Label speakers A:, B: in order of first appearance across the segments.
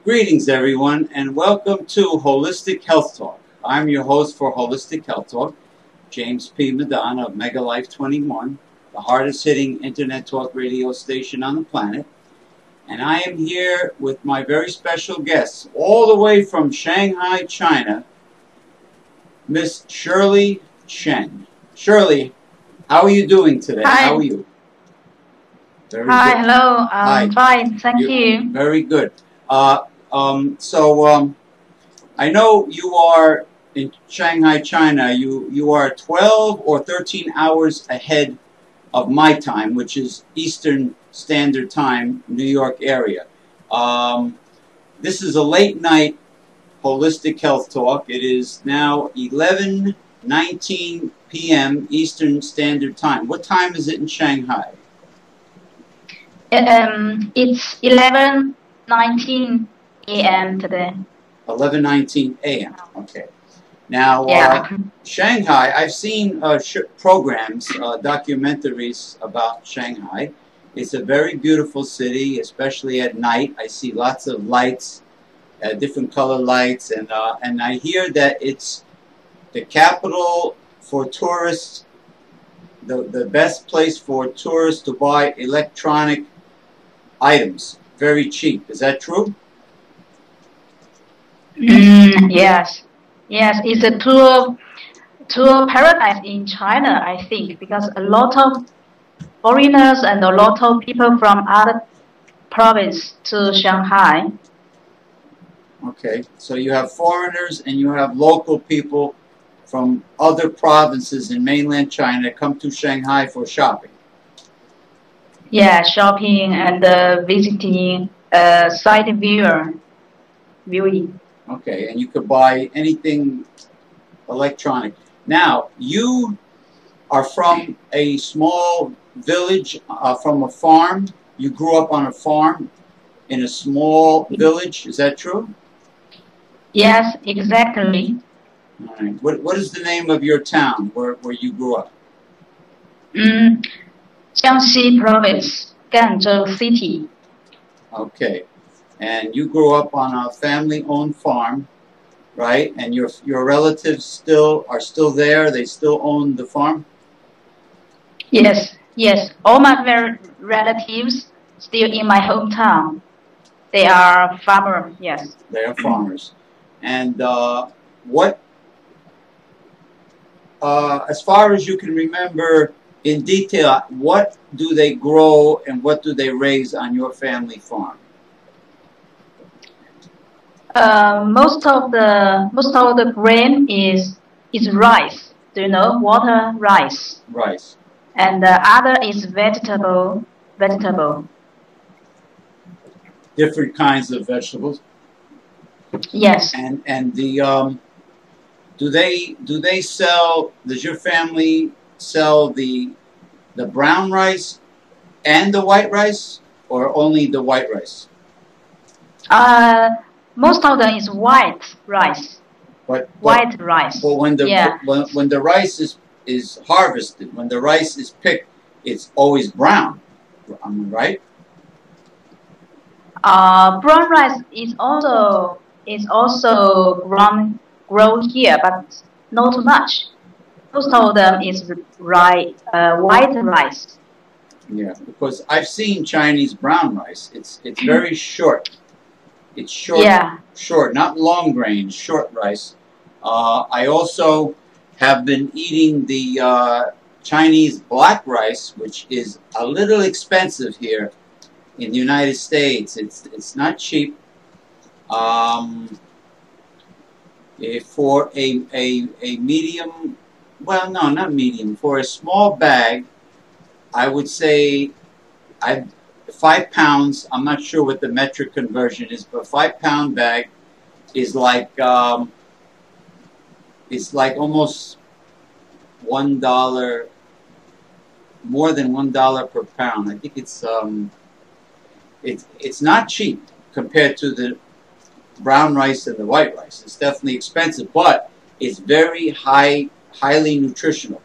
A: Greetings everyone and welcome to Holistic Health Talk. I'm your host for Holistic Health Talk, James P. Madonna of Mega Life 21, the hardest hitting internet talk radio station on the planet. And I am here with my very special guest, all the way from Shanghai, China, Miss Shirley Chen. Shirley, how are you doing today?
B: Hi.
A: How are you? Very
B: Hi,
A: good.
B: hello.
A: Hi.
B: Fine, thank you.
A: Very good. I know you are in Shanghai, China. You are 12 or 13 hours ahead of my time, which is Eastern Standard Time, New York area. This is a late night Holistic Health Talk. It is now 11:19 p.m. Eastern Standard Time. What time is it in Shanghai?
B: It's 11:19 a.m. today.
A: 11:19 a.m. Okay. Now,
B: Yeah.
A: Shanghai, I've seen programs, documentaries about Shanghai. It's a very beautiful city, especially at night. I see lots of lights, different color lights, and I hear that it's the capital for tourists, the best place for tourists to buy electronic items, very cheap. Is that true?
B: Yes, it's a tour paradise in China, I think, because a lot of foreigners and a lot of people from other provinces to Shanghai.
A: Okay, so you have foreigners and you have local people from other provinces in mainland China come to Shanghai for shopping.
B: Yeah, shopping and visiting site viewing.
A: Okay, and you could buy anything electronic. Now, you are from a small village, from a farm. You grew up on a farm in a small village. Is that true?
B: Yes, exactly.
A: All right. What is the name of your town where you grew up?
B: Jiangxi Province, Ganzhou City.
A: Okay. And you grew up on a family-owned farm, right? And your relatives are still there? They still own the farm?
B: Yes. All my relatives still in my hometown. They are farmers, yes.
A: They are farmers. And as far as you can remember in detail, what do they grow and what do they raise on your family farm?
B: Most of the grain is rice. Do you know water rice?
A: Rice.
B: And the other is vegetable.
A: Different kinds of vegetables.
B: Yes.
A: And the does your family sell the brown rice and the white rice, or only the white rice?
B: Most of them is white rice. White rice.
A: But when the rice is harvested, when the rice is picked, it's always brown. Am I right?
B: Brown rice is also grown here, but not too much. Most of them is white rice.
A: Yeah, because I've seen Chinese brown rice. It's very short. It's short,
B: yeah.
A: Short, not long grain, short rice. I also have been eating the Chinese black rice, which is a little expensive here in the United States. It's not cheap. For a medium, well, no, not medium. For a small bag, I would say 5 pounds. I'm not sure what the metric conversion is, but a 5-pound bag is like it's like almost $1, more than $1 per pound. I think it's not cheap compared to the brown rice and the white rice. It's definitely expensive, but it's very highly nutritional.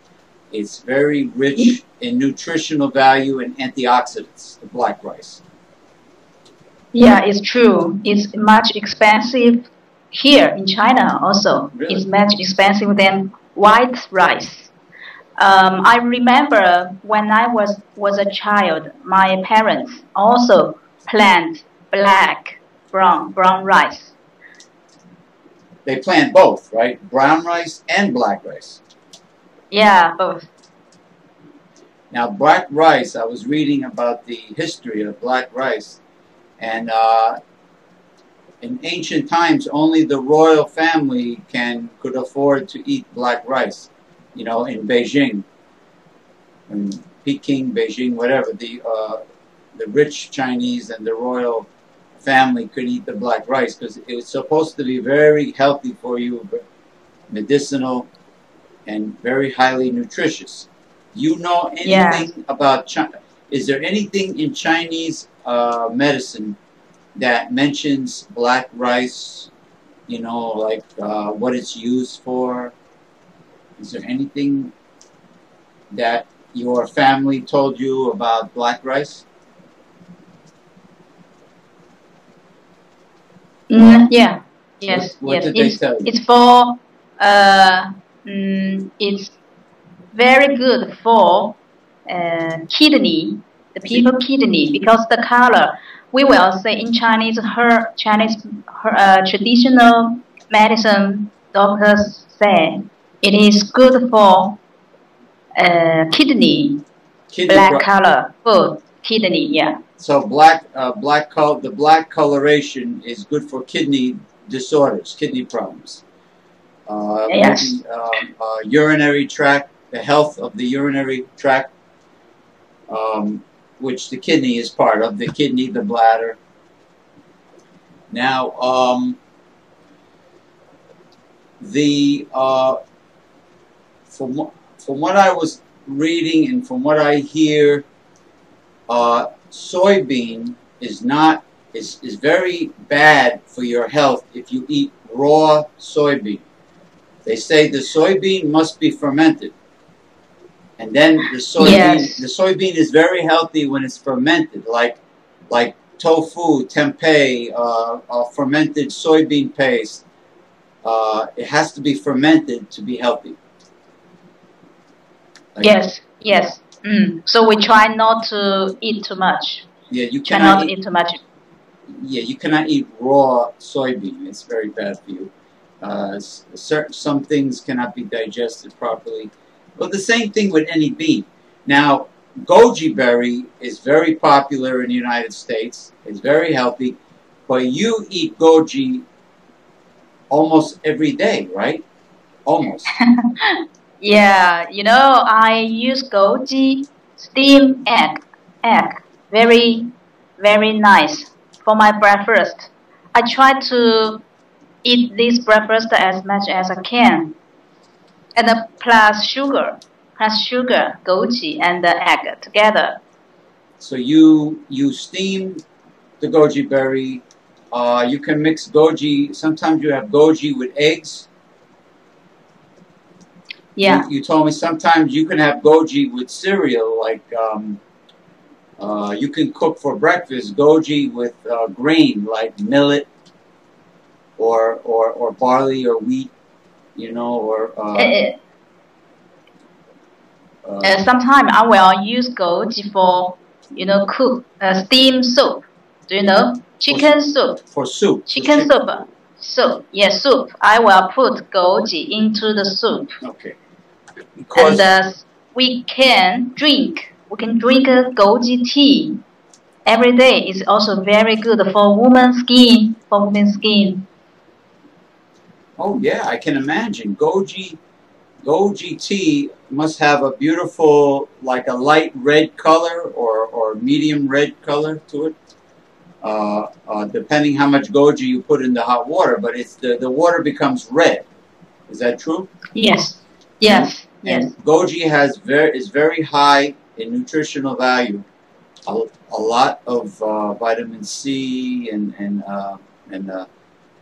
A: It's very rich in nutritional value and antioxidants, the black rice.
B: Yeah, it's true. It's much expensive here in China also.
A: Really?
B: It's much expensive than white rice. I remember when I was a child, my parents also plant brown rice.
A: They plant both, right? Brown rice and black rice.
B: Yeah, both.
A: Now, black rice, I was reading about the history of black rice, and in ancient times, only the royal family could afford to eat black rice. You know, in Beijing, in Peking, Beijing, whatever, the rich Chinese and the royal family could eat the black rice because it was supposed to be very healthy for you, medicinal, and very highly nutritious. You know anything about China? Is there anything in Chinese medicine that mentions black rice? You know, like what it's used for? Is there anything that your family told you about black rice?
B: Yeah. Yes.
A: What
B: yes.
A: did they tell you?
B: It's for it's very good for kidney, the people kidney, because the color, we will say in Chinese, traditional medicine doctors say it is good for kidney black color food, kidney, yeah.
A: So the black coloration is good for kidney disorders, kidney problems.
B: Yes.
A: Maybe, urinary tract, the health of the urinary tract, which the kidney is part of, the kidney, the bladder. Now, from what I was reading and from what I hear, soybean is very bad for your health if you eat raw soybean. They say the soybean must be fermented. And then the soybean is very healthy when it's fermented, like tofu, tempeh, fermented soybean paste. It has to be fermented to be healthy. Like,
B: yes. So we try not to eat too much.
A: Yeah, you
B: cannot eat too much.
A: Yeah, you cannot eat raw soybean. It's very bad for you. Some things cannot be digested properly. Well, the same thing with any bean. Now, goji berry is very popular in the United States. It's very healthy. But you eat goji almost every day, right? Almost.
B: Yeah, you know, I use goji steamed egg. Very, very nice for my breakfast. I try to eat this breakfast as much as I can. And plus sugar, goji and the egg together.
A: So you steam the goji berry. You can mix goji. Sometimes you have goji with eggs.
B: Yeah.
A: You told me sometimes you can have goji with cereal, like you can cook for breakfast goji with grain like millet or barley or wheat, you know, or
B: sometimes I will use goji for, you know, cook steam soup. Do you know? Chicken soup.
A: For soup.
B: Chicken soup. Soup. Yes, soup. I will put goji into the soup.
A: Okay. Because
B: and we can drink goji tea every day. It's also very good for women's skin.
A: Oh yeah, I can imagine. Goji tea must have a beautiful, like a light red color or medium red color to it. Depending how much goji you put in the hot water, but it's the water becomes red. Is that true?
B: Yes.
A: And goji is very high in nutritional value. A lot of vitamin C and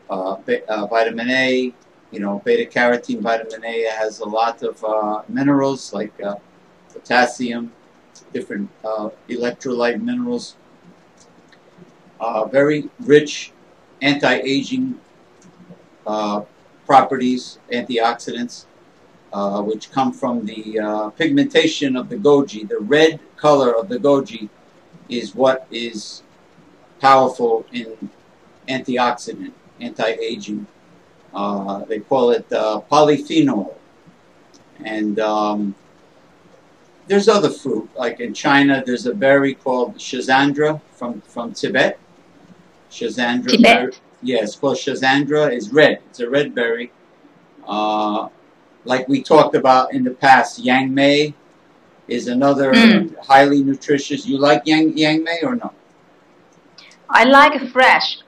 A: vitamin A. You know, beta carotene, vitamin A has a lot of minerals like potassium, different electrolyte minerals. very rich anti-aging properties, antioxidants, which come from the pigmentation of the goji. The red color of the goji is what is powerful in antioxidant, anti-aging. They call it polyphenol. And there's other fruit, like in China, there's a berry called Schizandra from Tibet. Schizandra.
B: Tibet.
A: Berry, yeah, it's called Schizandra. It's red. It's a red berry. Like we talked about in the past, yang mei is another highly nutritious. You like yang mei or no?
B: I like fresh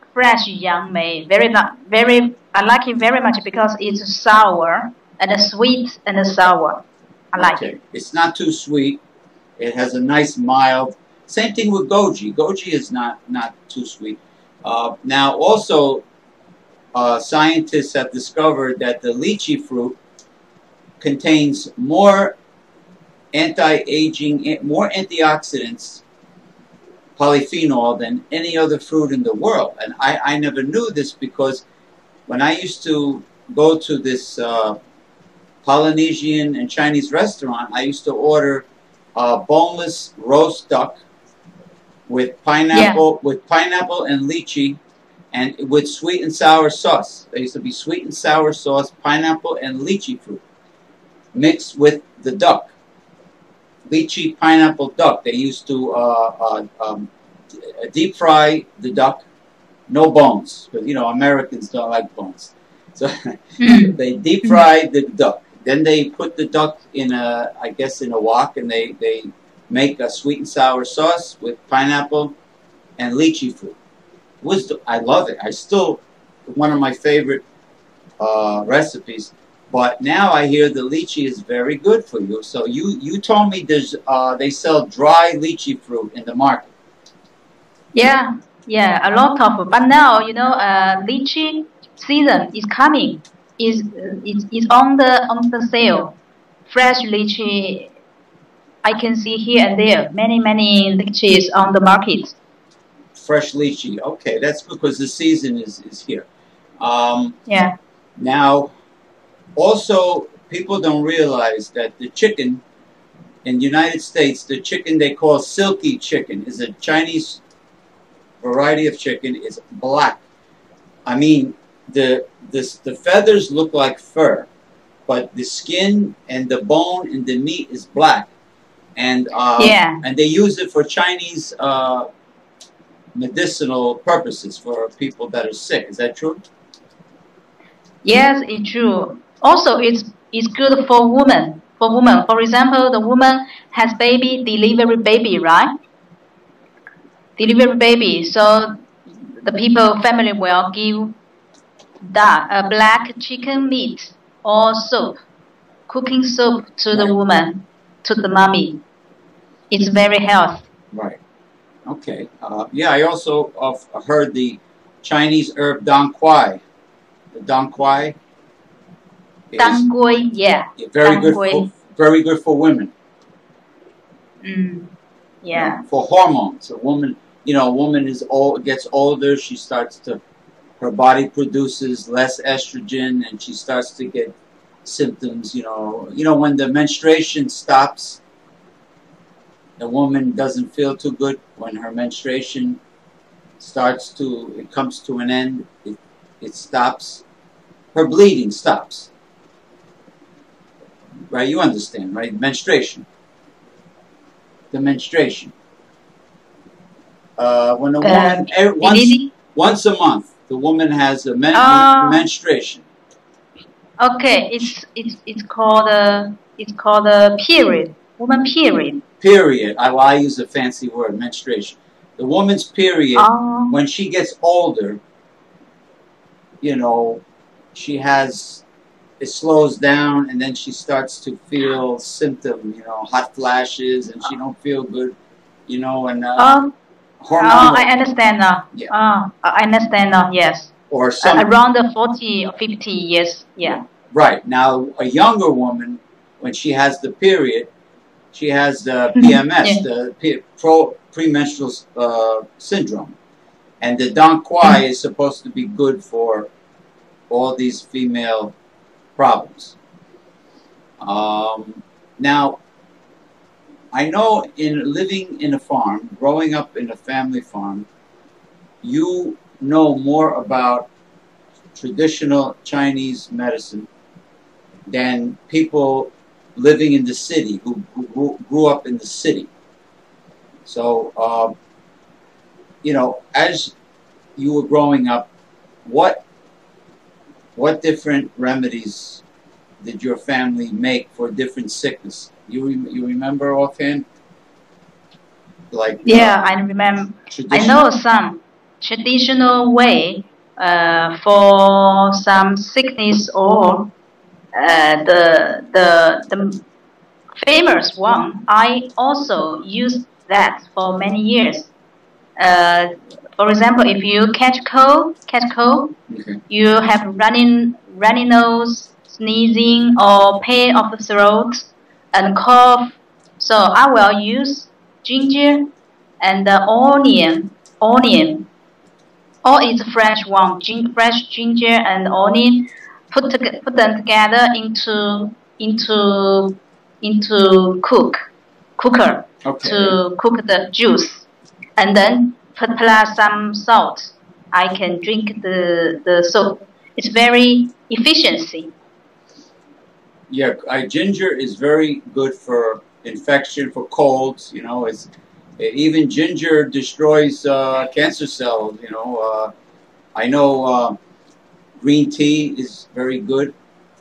B: yang mei. I like it very much because it's sour and sweet and sour. I like it.
A: It's not too sweet. It has a nice mild. Same thing with goji. Goji is not too sweet. Now also, scientists have discovered that the lychee fruit contains more anti-aging, more antioxidants, polyphenol, than any other fruit in the world. And I never knew this because when I used to go to this Polynesian and Chinese restaurant, I used to order boneless roast duck with pineapple, and lychee, and with sweet and sour sauce. There used to be sweet and sour sauce, pineapple and lychee fruit mixed with the duck. Lychee pineapple duck. They used to deep fry the duck, no bones, because you know Americans don't like bones. So they deep fry the duck. Then they put the duck in I guess in a wok, and they make a sweet and sour sauce with pineapple and lychee fruit. I love it. I still, one of my favorite recipes. But now I hear the lychee is very good for you. So you told me there's they sell dry lychee fruit in the market.
B: Yeah, a lot of. But now you know, lychee season is coming. Is on the sale. Fresh lychee, I can see here and there. Many lychees on the market.
A: Fresh lychee. Okay, that's because the season is here.
B: Yeah.
A: Now, also, people don't realize that the chicken in the United States, the chicken they call silky chicken, is a Chinese variety of chicken. Is black. I mean, the feathers look like fur, but the skin and the bone and the meat is black. And and they use it for Chinese medicinal purposes for people that are sick. Is that true?
B: Yes, it's true. Also, it's good for women. For example, the woman has delivery baby, right? Delivery baby. So the family will give that black chicken meat or soup, cooking soup to the woman, to the mommy. It's very healthy.
A: Right. Okay. Yeah, I also heard the Chinese herb dong quai. The dong quai.
B: Dong quai, yeah.
A: Very good for women.
B: Yeah.
A: You know, for hormones, a woman gets older. She starts to, her body produces less estrogen, and she starts to get symptoms. You know, when the menstruation stops, the woman doesn't feel too good. When her menstruation comes to an end, it stops. Her bleeding stops. Right? You understand, right? Menstruation. The menstruation. When a woman, once a month, the woman has a menstruation.
B: Okay, it's called a period. Woman period.
A: Period. I use a fancy word, menstruation. The woman's period, when she gets older, you know, it slows down, and then she starts to feel symptoms, you know, hot flashes, and she don't feel good, you know, and hormonal.
B: I understand now.
A: Yeah.
B: I understand now. Yes.
A: Or
B: around the 40 or 50 years. Yeah.
A: Right. Now, a younger woman, when she has the period, she has the PMS, the premenstrual syndrome, And the Dong Quai is supposed to be good for all these female problems. Now, I know in living in a farm, growing up in a family farm, you know more about traditional Chinese medicine than people living in the city who grew up in the city. So, you know, as you were growing up, what different remedies did your family make for different sickness? You remember offhand? Like
B: yeah, I remember. I know some traditional way for some sickness, or the famous one. I also used that for many years. For example, if you catch cold,
A: okay.
B: you have runny nose, sneezing, or pain of the throat, and cough. So I will use ginger and onion. Or it's fresh one, fresh ginger and onion. Put them together into cooker
A: Okay.
B: to cook the juice, and then plus some salt. I can drink the soup. It's very efficiency.
A: Yeah, ginger is very good for infection, for colds. You know, even ginger destroys cancer cells. You know, I know green tea is very good.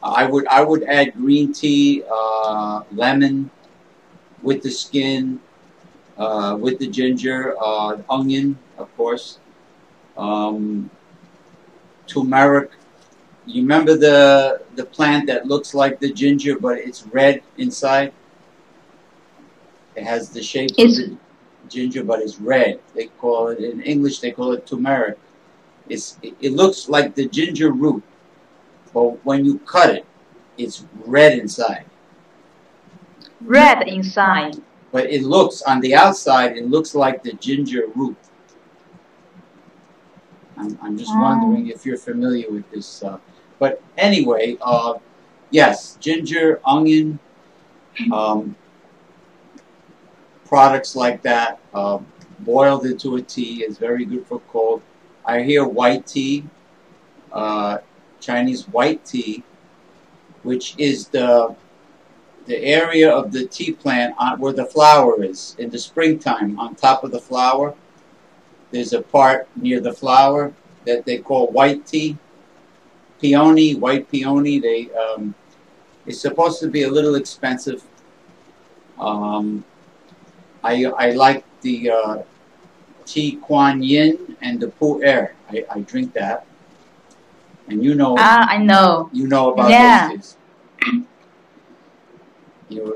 A: I would add green tea, lemon, with the skin, with the ginger, onion, of course, turmeric. You remember the plant that looks like the ginger, but it's red inside? It has the shape of the ginger, but it's red. They call it, in English, they call it turmeric. It looks like the ginger root, but when you cut it, it's red inside.
B: Red inside.
A: But it looks, on the outside, it looks like the ginger root. I'm just wondering if you're familiar with this. But anyway, yes, ginger, onion, products like that, boiled into a tea is very good for cold. I hear white tea, Chinese white tea, which is the area of the tea plant where the flower is. In the springtime, on top of the flower, there's a part near the flower that they call white tea. Peony, white peony. It's supposed to be a little expensive. I like the tea Kuan Yin and the pu'er. I drink that. And you know.
B: I know.
A: You know about those teas.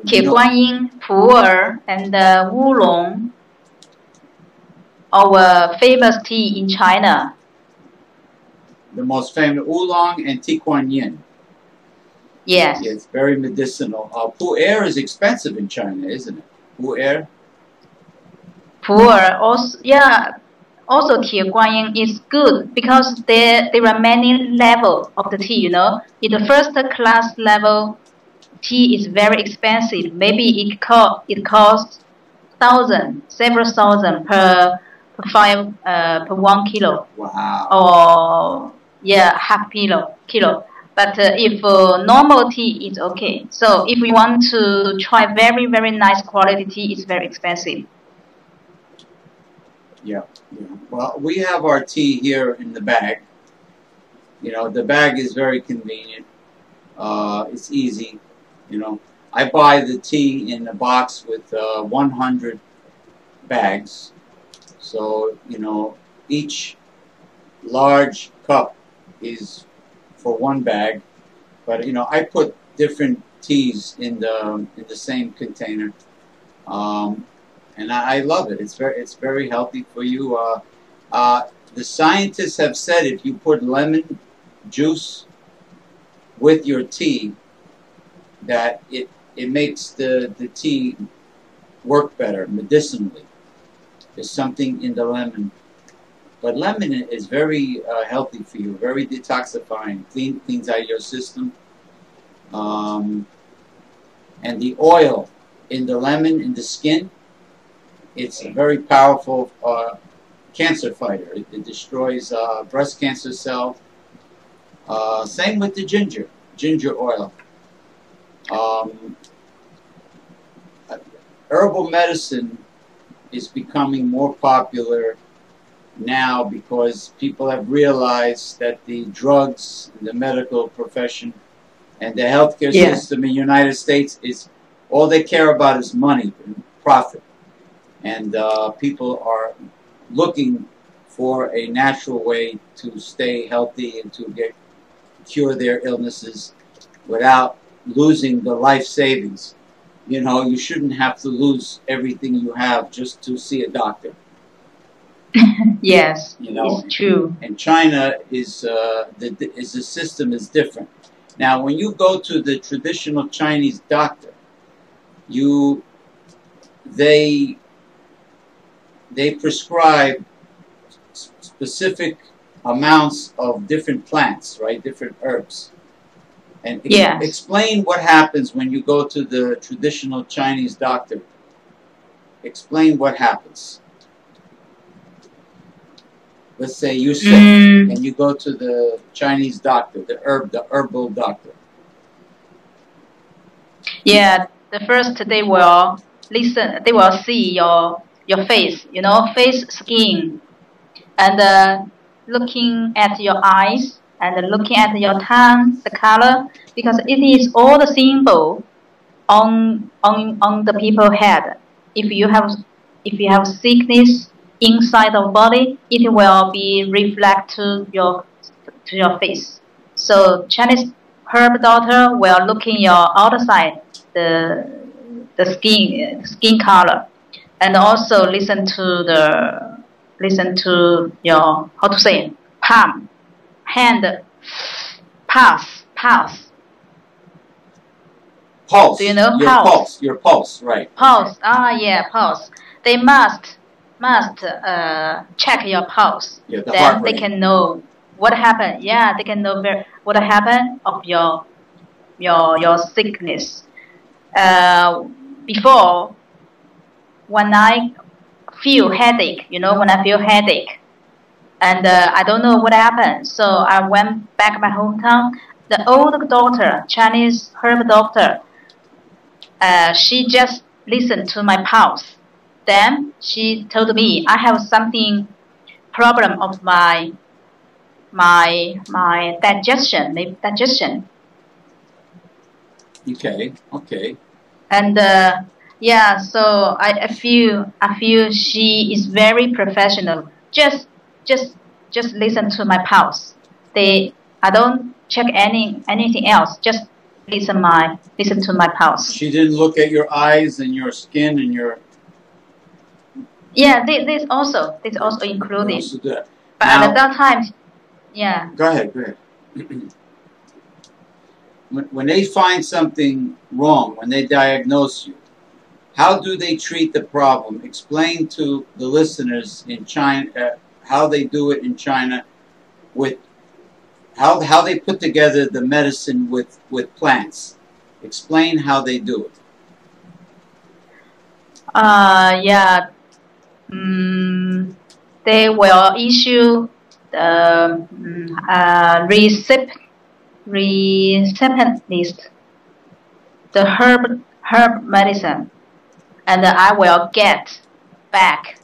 B: Tea Kuan Yin, pu'er, and wulong. Our famous tea in China.
A: The most famous oolong and tea Kuan Yin.
B: Yes.
A: Yeah, it's very medicinal. Pu'er is expensive in China, isn't it? Pu'er.
B: Pu'er also, yeah. Also, tea Kuan Yin is good because there are many levels of the tea. You know, in the first class level, tea is very expensive. Maybe it costs several thousand per 1 kilo.
A: Wow.
B: Or yeah, half kilo. But if normal tea is okay. So if we want to try very, very nice quality tea, it's very expensive.
A: Yeah. Well, we have our tea here in the bag. You know, the bag is very convenient. It's easy. You know, I buy the tea in a box with 100 bags. So, you know, each large cup is for one bag. But, you know, I put different teas in the same container. And I love it. It's very healthy for you. The scientists have said if you put lemon juice with your tea, that it makes the tea work better medicinally. There's something in the lemon But lemon is very healthy for you, very detoxifying, cleans out your system. And the oil in the lemon, in the skin, it's a very powerful cancer fighter. It destroys breast cancer cells. Same with the ginger oil. Herbal medicine is becoming more popular now because people have realized that the drugs, the medical profession, and the healthcare system in the United States is all they care about is money and profit. And people are looking for a natural way to stay healthy and to cure their illnesses without losing the life savings. You know, you shouldn't have to lose everything you have just to see a doctor.
B: Yes,
A: you know,
B: it's true.
A: And China is the system is different. Now, when you go to the traditional Chinese doctor, they prescribe specific amounts of different plants, right? Different herbs. And explain what happens when you go to the traditional Chinese doctor. Explain what happens. Let's say you're sick and you go to the Chinese doctor, the herbal doctor.
B: Yeah, the first they will listen. They will see your face, you know, face, skin, and looking at your eyes and looking at your tongue, the color, because it is all the symbol on the people's head. If you have sickness inside the body, it will be reflect to your face. So Chinese herb doctor will look in your outside the skin color, and also listen to your, how to say, palm, hand, pulse.
A: Pulse.
B: Do you know
A: your pulse? Your pulse, right?
B: Pulse. Yeah, pulse. They must check your pulse.
A: Yeah,
B: then they can know what happened. Yeah, they can know what happened of your sickness. Before, when I feel headache, you know, when I feel headache, and I don't know what happened, so I went back my hometown. The old doctor, Chinese herb doctor, she just listened to my pulse. Then she told me I have something problem of my digestion.
A: Okay.
B: And yeah, so I feel she is very professional. Just listen to my pulse. I don't check anything else. Just listen to my pulse.
A: She didn't look at your eyes and your skin and your.
B: Yeah, this also included.
A: Also but
B: now, at that time, yeah.
A: Go ahead. When they find something wrong, when they diagnose you, how do they treat the problem? Explain to the listeners in China how they do it in China, with how they put together the medicine with plants. Explain how they do it.
B: Yeah. They will issue the recipient list, the herb medicine, and I will get back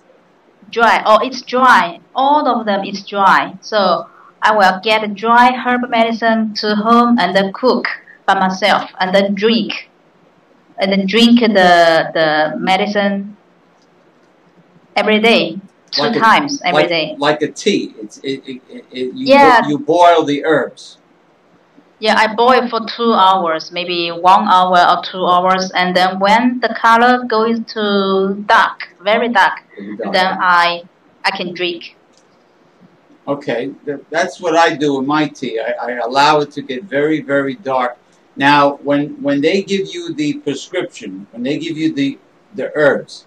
B: dry. Oh, it's dry. All of them is dry. So I will get dry herb medicine to home and then cook by myself and then drink. And then drink the medicine every day, two times every day.
A: Like a tea. You boil the herbs.
B: Yeah, I boil for 2 hours, maybe 1 hour or 2 hours, and then when the color goes to dark, very dark, then I can drink.
A: Okay, that's what I do with my tea. I allow it to get very, very dark. Now, when they give you the prescription, when they give you the herbs,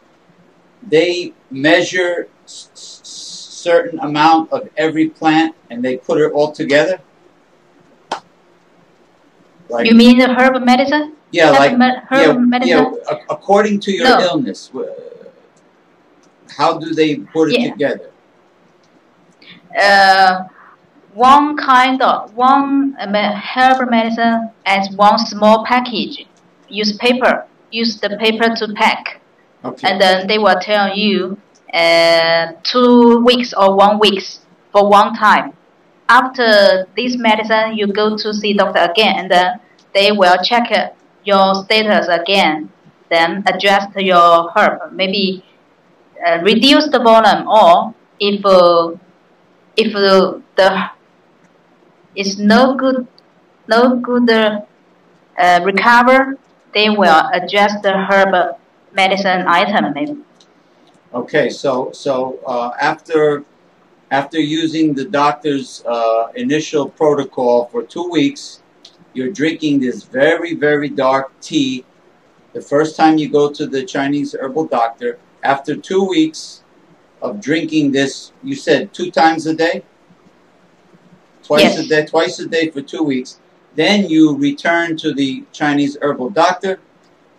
A: they measure certain amount of every plant and they put it all together? Like,
B: you mean the herb medicine?
A: Yeah,
B: herb medicine?
A: Yeah, according to your illness, how do they put it together?
B: One herb medicine as one small package. Use the paper to pack.
A: Okay.
B: And then they will tell you 2 weeks or 1 week for one time. After this medicine, you go to see doctor again, and then they will check your status again. Then adjust your herb, maybe reduce the volume, or if the is no good recover, they will adjust the herb medicine item maybe.
A: Okay, so after using the doctor's initial protocol for 2 weeks, you're drinking this very, very dark tea. The first time you go to the Chinese herbal doctor, after 2 weeks of drinking this, you said 2 times a day? Twice a day for 2 weeks. Then you return to the Chinese herbal doctor,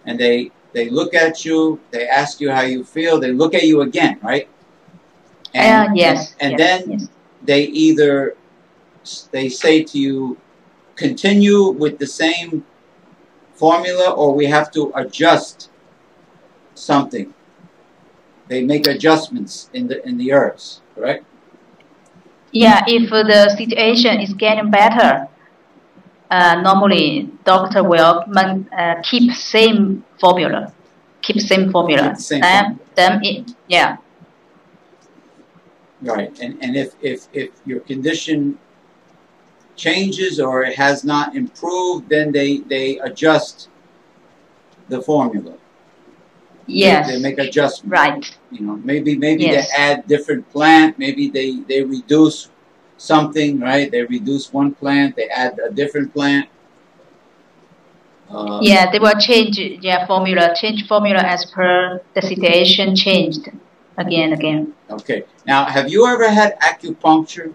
A: and they look at you, they ask you how you feel, they look at you again, right? And, then they say to you, continue with the same formula, or we have to adjust something. They make adjustments in the herbs, correct?
B: Yeah, if the situation is getting better, normally doctor will keep same formula.
A: Right, and if your condition changes or it has not improved, then they adjust the formula.
B: Yes.
A: They make adjustments.
B: Right.
A: You know, maybe they add different plant, maybe they reduce something, right? They reduce one plant, they add a different plant.
B: They will change formula as per the situation changed again.
A: Okay. Now, have you ever had acupuncture?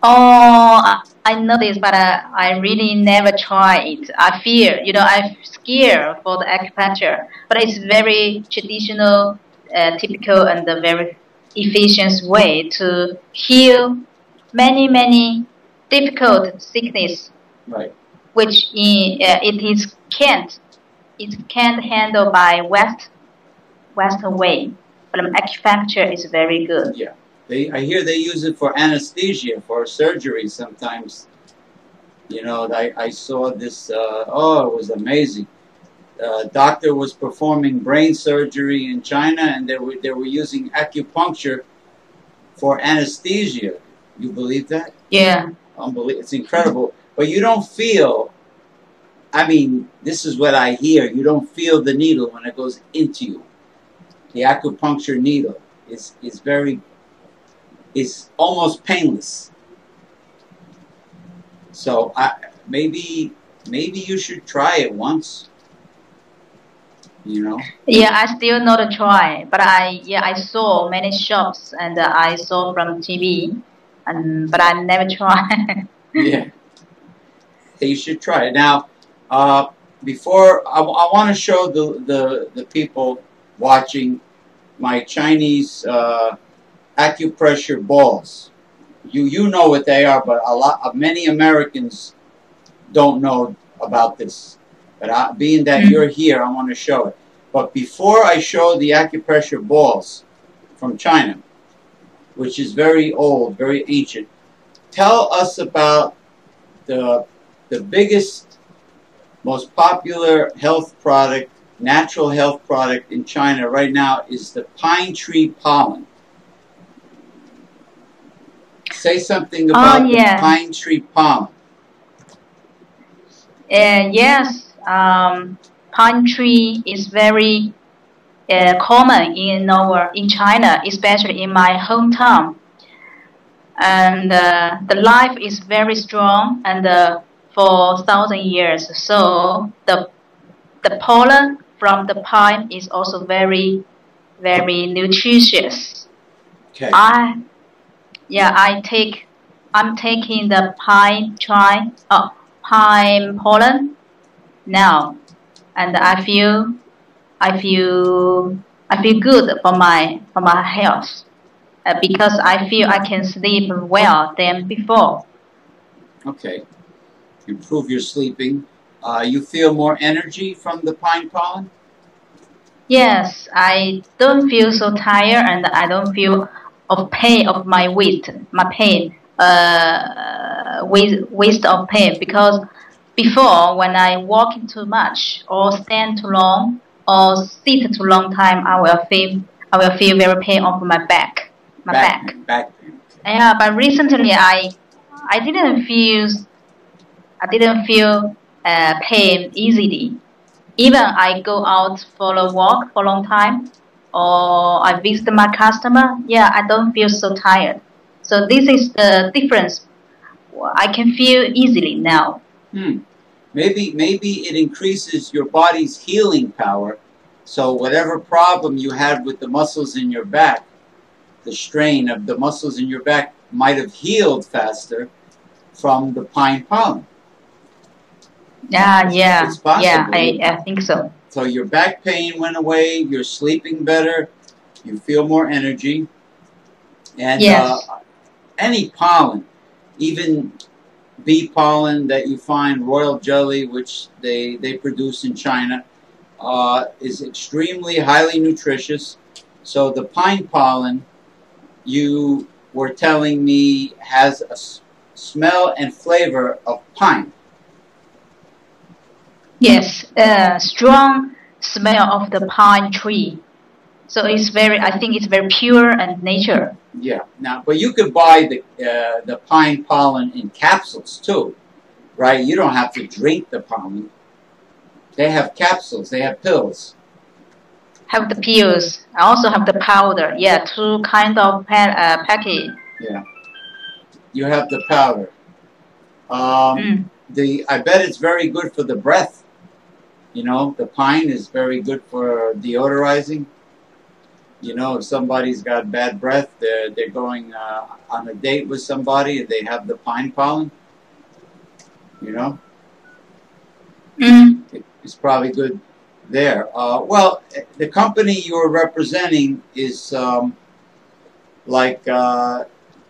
B: Oh, I know this, but I really never try it. I fear, I'm scared for the acupuncture. But it's very traditional, typical, and a very efficient way to heal many difficult sickness.
A: Right.
B: Which it can't handle by Western way. But acupuncture is very good.
A: Yeah. I hear they use it for anesthesia, for surgery sometimes. You know, I saw this, it was amazing. Doctor was performing brain surgery in China, and they were using acupuncture for anesthesia. You believe that?
B: Yeah.
A: Unbelievable. It's incredible. But you don't feel, I mean, this is what I hear, you don't feel the needle when it goes into you. The acupuncture needle is almost painless. So maybe you should try it once. You know?
B: Yeah, I still not try, but I saw many shops and I saw from TV, but I never tried.
A: Yeah, you should try it. Now, before I want to show the people watching my Chinese acupressure balls. You know what they are, but many Americans don't know about this. But being that you're here, I want to show it. But before I show the acupressure balls from China, which is very old, very ancient, tell us about the biggest, most popular health product, natural health product in China right now is the pine tree pollen. Say something about the pine tree pollen.
B: Yes, pine tree is very common in China, especially in my hometown. And the life is very strong and for 1,000 years. So the pollen from the pine is also very, very nutritious.
A: Okay.
B: I'm taking the pine pollen now, and I feel good for my health, because I feel I can sleep well than before.
A: Okay. Improve your sleeping. You feel more energy from the pine pollen?
B: Yes, I don't feel so tired, and I don't feel of pain of my waist, waist of pain, because before, when I walk too much or stand too long or sit too long time, I will feel very pain of my back.
A: Back pain.
B: Yeah, but recently I didn't feel pain easily. Even I go out for a walk for a long time, or I visit my customer, yeah, I don't feel so tired. So this is the difference. I can feel easily now.
A: Maybe it increases your body's healing power. So whatever problem you had with the muscles in your back, the strain of the muscles in your back might have healed faster from the pine pollen. It's possible.
B: Yeah, I think so.
A: So your back pain went away, you're sleeping better, you feel more energy. And
B: yes.
A: Any pollen, even bee pollen that you find, royal jelly, which they produce in China, is extremely highly nutritious. So the pine pollen, you were telling me, has a smell and flavor of pine.
B: Yes, strong smell of the pine tree. So I think it's very pure and nature.
A: Yeah. Now, but you could buy the pine pollen in capsules too, right? You don't have to drink the pollen. They have capsules. They have pills.
B: Have the pills. I also have the powder. Yeah, two kind of package.
A: Yeah. You have the powder. I bet it's very good for the breath. You know, the pine is very good for deodorizing. You know, if somebody's got bad breath, they're going on a date with somebody and they have the pine pollen. You know, it's probably good there. Well, the company you're representing is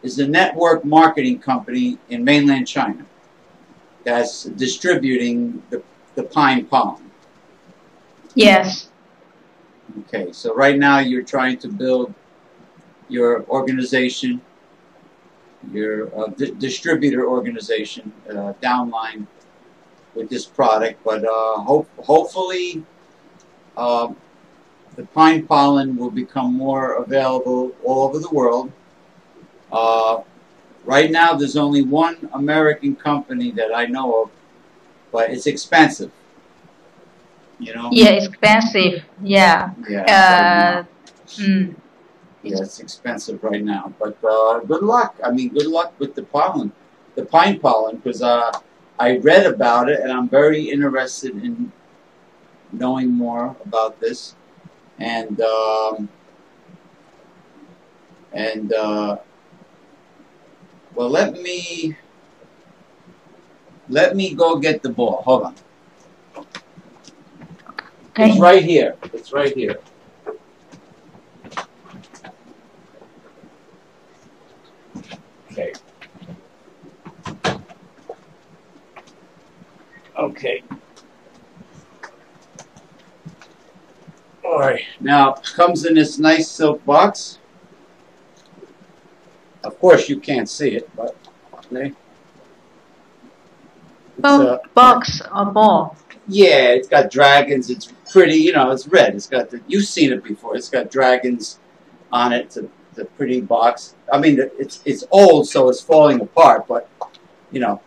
A: is a network marketing company in mainland China that's distributing the pine pollen.
B: Yes.
A: Okay, so right now you're trying to build your organization, your distributor organization downline with this product, but hopefully the pine pollen will become more available all over the world. Right now there's only one American company that I know of, but it's expensive. You know?
B: Yeah, expensive. Yeah.
A: Yeah. Yeah, it's expensive right now. But good luck. I mean, good luck with the pollen, the pine pollen, because I read about it and I'm very interested in knowing more about this. And well, let me go get the ball. Hold on.
B: Okay.
A: It's right here. It's right here. Okay. Okay. All right. Now, it comes in this nice silk box. Of course, you can't see it, but okay.
B: Box or ball?
A: Yeah, it's got dragons. It's pretty, you know, it's red. It's got you've seen it before. It's got dragons on it. It's a pretty box. I mean, it's old, so it's falling apart, but, you know,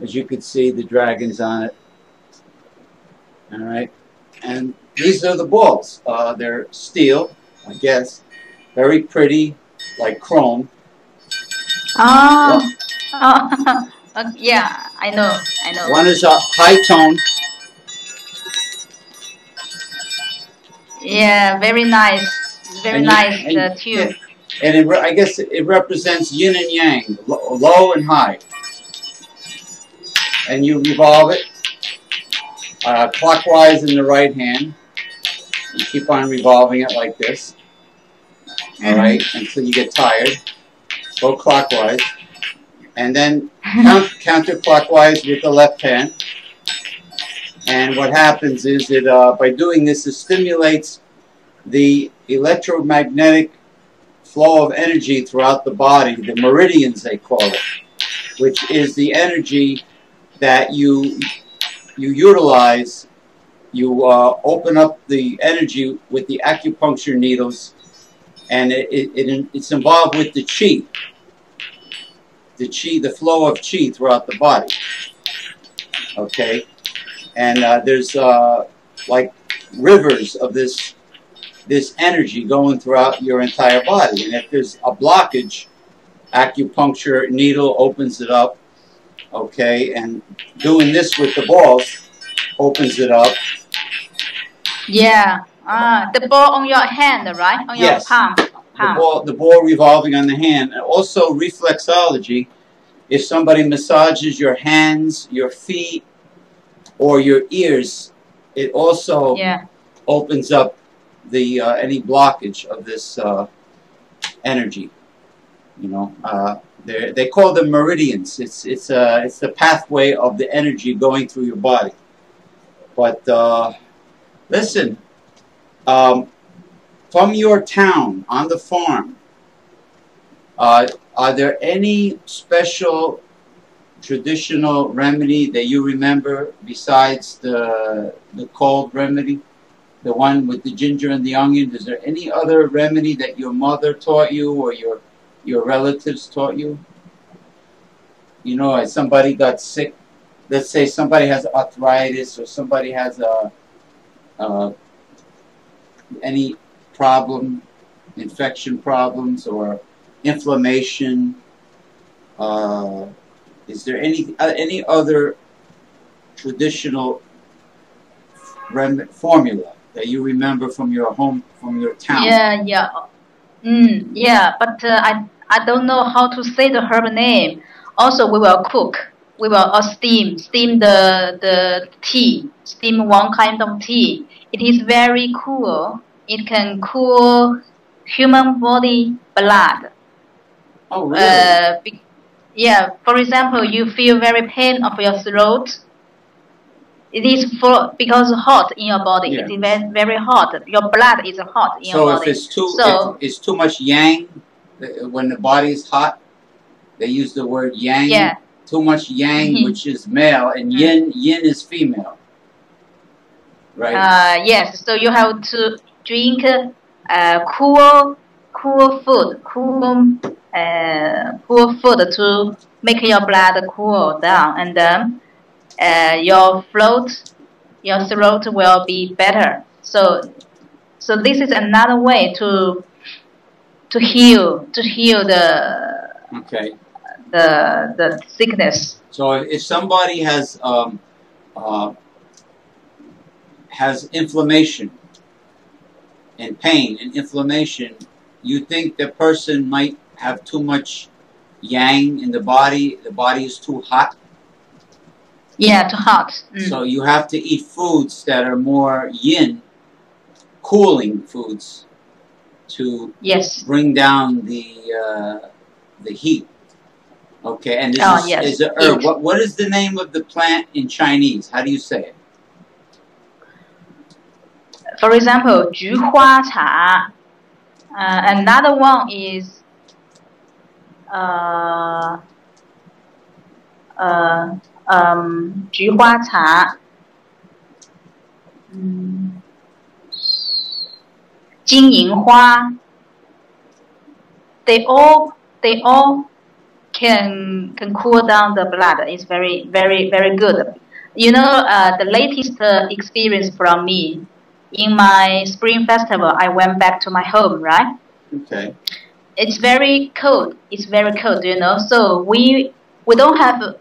A: as you can see, the dragons on it. All right. And these are the balls. They're steel, I guess. Very pretty, like chrome.
B: Yeah, I know.
A: One is a high tone.
B: Yeah, very nice. Very nice tube.
A: And I guess it represents yin and yang, low and high. And you revolve it clockwise in the right hand. You keep on revolving it like this. All right, until you get tired. Go clockwise. And then counterclockwise with the left hand. And what happens is that by doing this, it stimulates the electromagnetic flow of energy throughout the body, the meridians they call it, which is the energy that you utilize. You open up the energy with the acupuncture needles, and it's involved with the chi, the flow of chi throughout the body. Okay, and there's like rivers of this energy going throughout your entire body, and if there's a blockage, acupuncture needle opens it up. Okay, and doing this with the balls opens it up.
B: Yeah. The ball on your hand, right? On your palm.
A: The ball revolving on the hand. And also reflexology. If somebody massages your hands, your feet, or your ears, it also opens up the any blockage of this energy. You know, they call them meridians. It's the pathway of the energy going through your body. But listen, from your town on the farm, are there any special traditional remedy that you remember besides the cold remedy, the one with the ginger and the onion? Is there any other remedy that your mother taught you or your relatives taught you? You know, if somebody got sick, let's say somebody has arthritis or somebody has any problem, infection problems or inflammation. Is there any other traditional formula that you remember from your home, from your town?
B: Yeah, but I don't know how to say the herb name. Also, we will cook. We will steam the tea. Steam one kind of tea. It is very cool. It can cool human body blood.
A: Oh, really?
B: Yeah. For example, you feel very pain of your throat. It is because hot in your body.
A: Yeah.
B: It is very, very hot. Your blood is hot in your body.
A: So if it's too much yang, when the body is hot, they use the word yang.
B: Yeah.
A: Too much yang, which is male, and yin is female. Right.
B: Yes. So you have to drink cool food to make your blood cool down, and then your throat will be better. So this is another way to heal the sickness.
A: So if somebody has inflammation and pain and inflammation, you think the person might have too much yang in the body is too hot?
B: Yeah, too hot.
A: So you have to eat foods that are more yin, cooling foods, to bring down the heat. Okay, and this is a herb. What is the name of the plant in Chinese? How do you say it?
B: For example, 菊花茶. Another one is 菊花茶. 金银花. They all can cool down the blood. It's very, very, very good. You know, the latest experience from me, in my spring festival, I went back to my home, right?
A: Okay.
B: It's very cold. It's very cold, you know. So we don't have a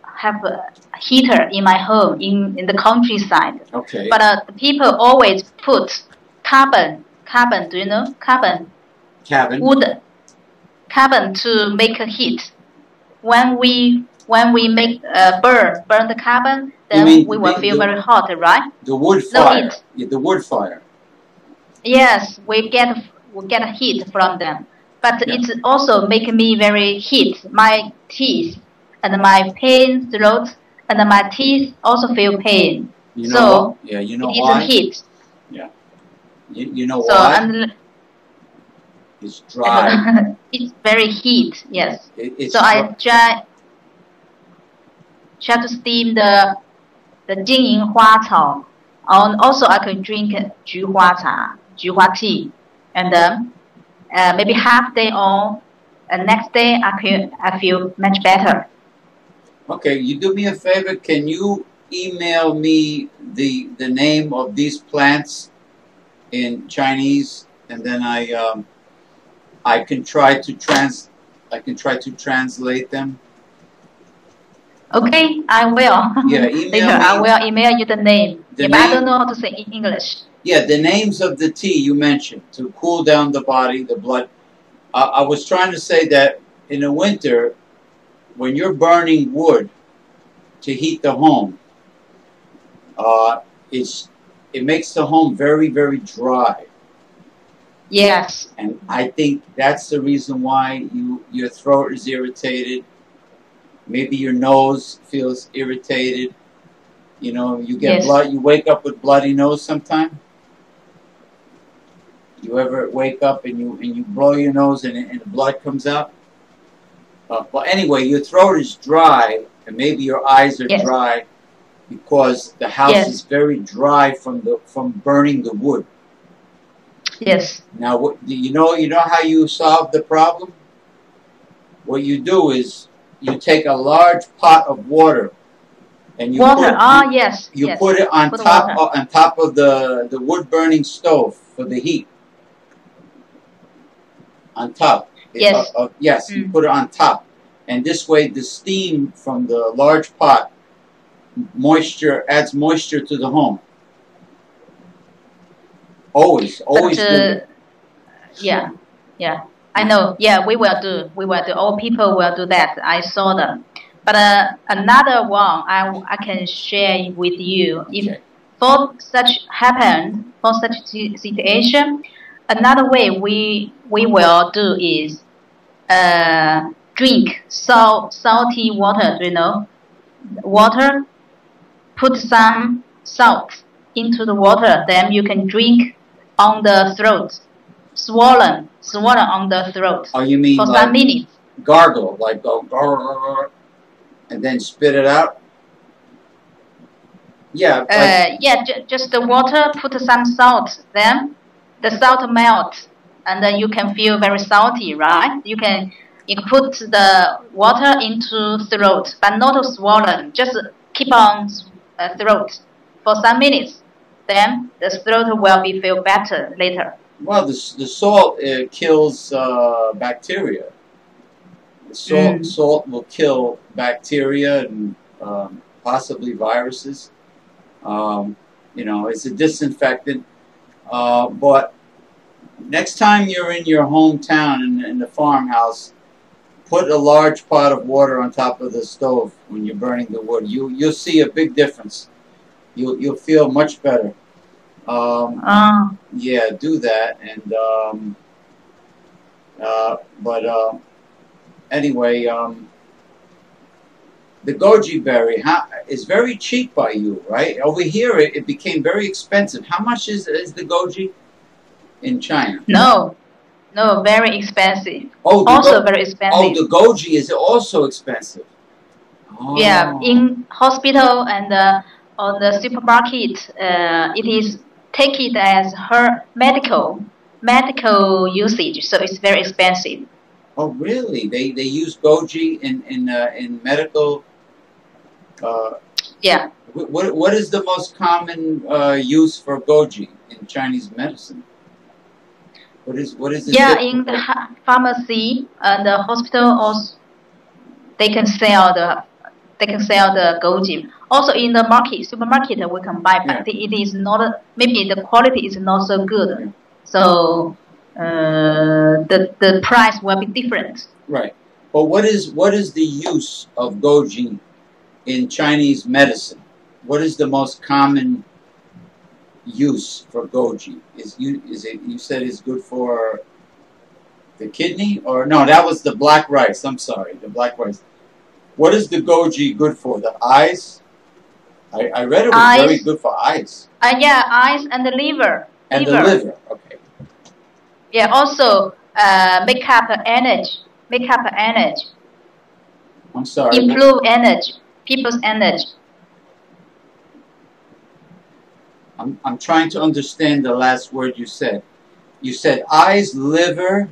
B: heater in my home in the countryside.
A: Okay.
B: But the people always put carbon. Do you know carbon?
A: Cabin.
B: Wood. carbon to make a heat. When we make burn the carbon, then we will feel very hot, right?
A: The wood fire. Yeah, the wood fire.
B: Yes, we get a heat from them, but it's also make me very heat. My teeth and my pain throat and my teeth also feel pain.
A: You know why?
B: It's a heat.
A: Yeah. You know why? It's dry.
B: It's very heat. Yes.
A: It's
B: I try to steam the 金银花草. And also I can drink 菊花茶, 菊花 tea, and maybe half day or next day I feel much better.
A: Okay, you do me a favor. Can you email me the name of these plants in Chinese, and then I can try to translate them.
B: Okay, I will.
A: Yeah,
B: later I will email you the name. I don't know how to say in English.
A: Yeah, the names of the tea you mentioned to cool down the body, the blood. I was trying to say that in the winter, when you're burning wood to heat the home, it makes the home very, very dry.
B: Yes.
A: And I think that's the reason why your throat is irritated. Maybe your nose feels irritated. You know, you get blood. You wake up with bloody nose sometime. You ever wake up and you blow your nose and the blood comes out? Well, anyway, your throat is dry, and maybe your eyes are dry because the house is very dry from burning the wood.
B: Yes.
A: Now, you know how you solve the problem? What you do is you take a large pot of water, and you put it on top of the wood burning stove for the heat. On top.
B: Yes.
A: You put it on top, and this way the steam from the large pot adds moisture to the home. Always do.
B: Yeah. I know. Yeah, we will do. All people will do that. I saw them. But another one I can share with you. If for such situation, another way we will do is drink salty water. Do you know? Water. Put some salt into the water. Then you can drink on the throat. Swollen on the throat.
A: Oh, you mean
B: for
A: like
B: some minutes?
A: Gargle, like go gargle, and then spit it out. Yeah.
B: Just the water. Put some salt. Then the salt melts, and then you can feel very salty, right? You can put the water into throat, but not swollen. Just keep on throat for some minutes. Then the throat will feel better later.
A: Well, the salt kills bacteria. The salt will kill bacteria and possibly viruses. It's a disinfectant. But next time you're in your hometown in the farmhouse, put a large pot of water on top of the stove when you're burning the wood. You'll see a big difference. You'll feel much better. Yeah, do that. And anyway, the goji berry is very cheap by you, right? Over here, it became very expensive. How much is the goji in China?
B: No, very expensive. Very expensive.
A: Oh, the goji is also expensive. Oh.
B: Yeah, in hospital and on the supermarket, it is take it as her medical usage, so it's very expensive.
A: Oh, really? They use goji in medical.
B: Yeah.
A: What is the most common use for goji in Chinese medicine? What is it?
B: Yeah, in the pharmacy and the hospital also they can sell the goji. Also in the supermarket we can buy, but it is not, maybe the quality is not so good. So the price will be different.
A: Right. But what is the use of goji in Chinese medicine? What is the most common use for goji? You said it's good for the kidney, or no? That was the black rice. I'm sorry, the black rice. What is the goji good for? The eyes? I read it was very good for eyes.
B: Yeah, eyes and the liver.
A: And the liver. Okay.
B: Yeah, also make up energy. Make up energy.
A: I'm sorry.
B: Improve energy. People's energy.
A: I'm trying to understand the last word you said. You said eyes, liver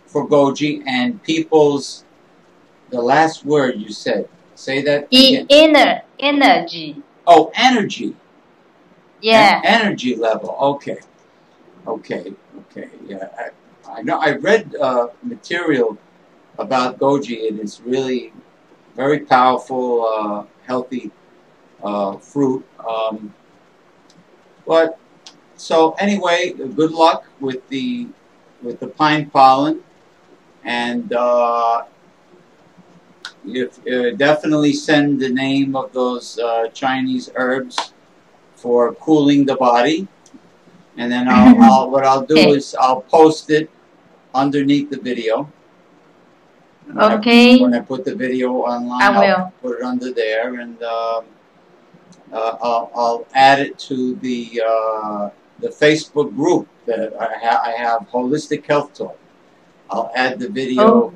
A: for goji, and people's. The last word you said. Say that again.
B: Energy.
A: Oh, energy.
B: Yeah.
A: Energy level. Okay. Okay. Okay. Yeah. I know. I read material about goji. It is really very powerful, healthy fruit. But so anyway, good luck with the pine pollen, and definitely send the name of those Chinese herbs for cooling the body, and then what I'll do is I'll post it underneath the video.
B: Okay.
A: When I put the video online, I'll put it under there, and I'll add it to the Facebook group that I have, Holistic Health Talk. I'll add the video.
B: Oh.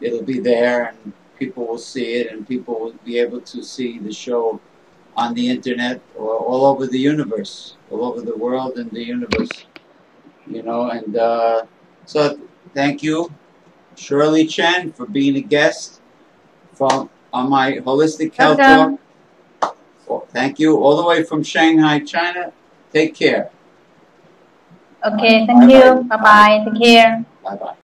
A: It'll be there, and people will see it, and people will be able to see the show on the internet or all over the universe, all over the world and the universe. You know, and so thank you, Shirley Chen, for being a guest on my Holistic Health Talk. Well, thank you, all the way from Shanghai, China. Take care.
B: Okay, thank you. Bye-bye. Take care.
A: Bye-bye.